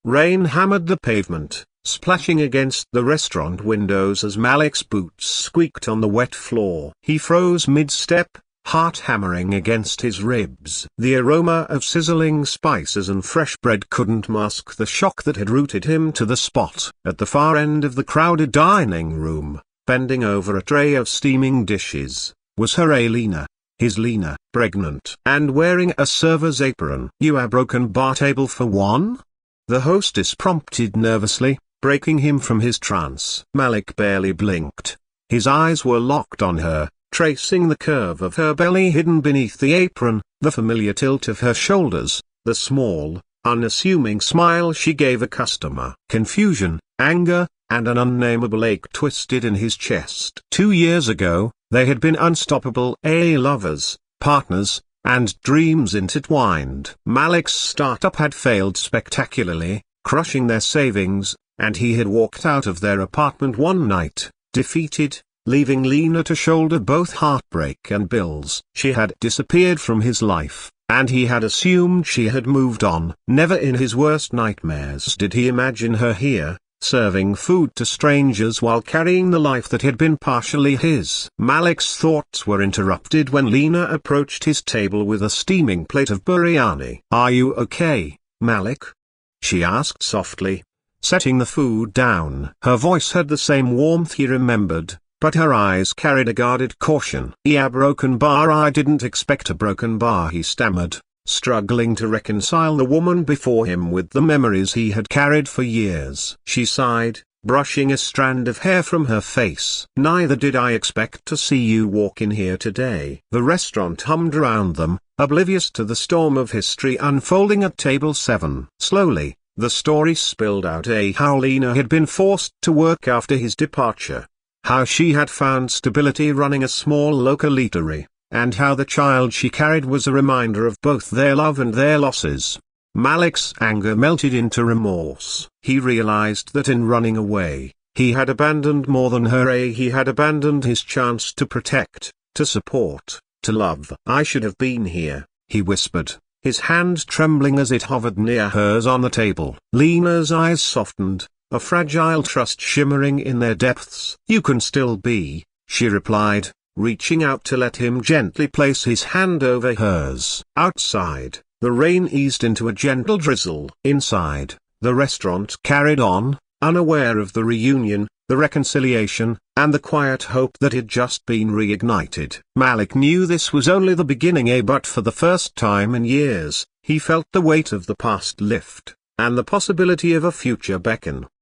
Rain hammered the pavement, splashing against the restaurant windows as Malik's boots squeaked on the wet floor. He froze mid-step, heart hammering against his ribs. The aroma of sizzling spices and fresh bread couldn't mask the shock that had rooted him to the spot. At the far end of the crowded dining room, bending over a tray of steaming dishes, was her Lena. His Lena, pregnant and wearing a server's apron. "You are broken bar table for one?" the hostess prompted nervously, breaking him from his trance. Malik barely blinked. His eyes were locked on her, tracing the curve of her belly hidden beneath the apron, the familiar tilt of her shoulders, the small, unassuming smile she gave a customer. Confusion, anger, and an unnamable ache twisted in his chest. 2 years ago, they had been unstoppable lovers, partners, and dreams intertwined. Malik's startup had failed spectacularly, crushing their savings, and he had walked out of their apartment one night, defeated, leaving Lena to shoulder both heartbreak and bills. She had disappeared from his life, and he had assumed she had moved on. Never in his worst nightmares did he imagine her here, serving food to strangers while carrying the life that had been partially his. Malik's thoughts were interrupted when Lena approached his table with a steaming plate of biryani. "Are you okay, Malik?" she asked softly, setting the food down. Her voice had the same warmth he remembered, but her eyes carried a guarded caution. "Yeah, broken bar. I didn't expect a broken bar," he stammered, struggling to reconcile the woman before him with the memories he had carried for years. She sighed, brushing a strand of hair from her face. "Neither did I expect to see you walk in here today." The restaurant hummed around them, oblivious to the storm of history unfolding at table 7. Slowly, the story spilled out. How Lena had been forced to work after his departure. How she had found stability running a small local eatery, and how the child she carried was a reminder of both their love and their losses. Malik's anger melted into remorse. He realized that in running away, he had abandoned more than her. He had abandoned his chance to protect, to support, to love. "I should have been here," he whispered, his hand trembling as it hovered near hers on the table. Lena's eyes softened, a fragile trust shimmering in their depths. "You can still be," she replied, reaching out to let him gently place his hand over hers. Outside, the rain eased into a gentle drizzle. Inside, the restaurant carried on, unaware of the reunion, the reconciliation, and the quiet hope that had just been reignited. Malik knew this was only the beginning, but for the first time in years, he felt the weight of the past lift, and the possibility of a future beckon.